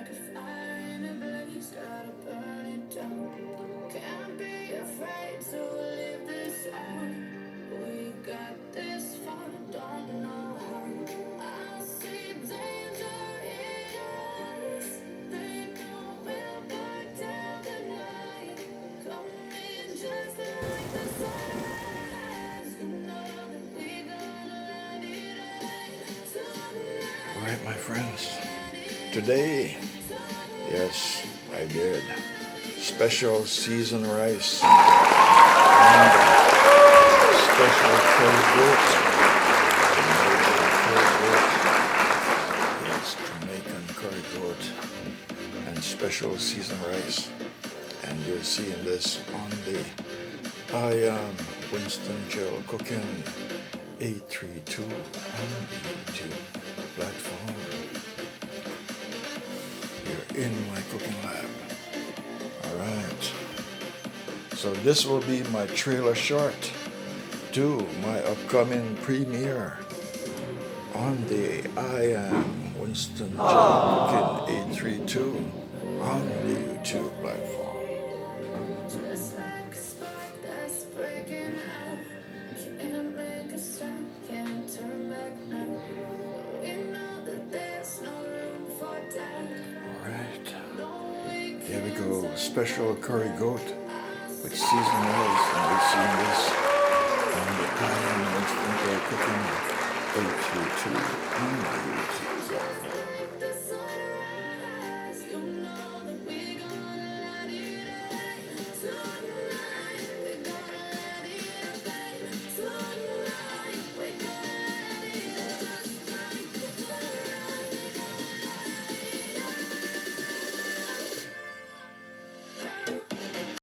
like a fire in a blaze, gotta burn it down. Can't be afraid to live this out. We got this far, don't know how. I see danger in us. They know we'll burn down the night. Coming just like the sunrise. You know that we gonna let it rain tonight. All right, my friends. Today, yes, I did. Special seasoned rice and special curry goat. Yes, Jamaican curry goat and special seasoned rice. And you're seeing this on the I Am Winston Gel Cooking 832 on the YouTube platform. You're in my cooking lab. Alright. So this will be my trailer short to my upcoming premiere on the I Am Winston Gel Cooking 832 on the YouTube platform. Just like a spark that's breaking out. Can't make a stop, can't turn back now. We know that there's no room for doubt. Alright. No, we Here we can't go. Special curry goat with seasoned rice. And we've seen this on the I Am Winston Gel Cooking 832 on the YouTube platform. like the sunrise.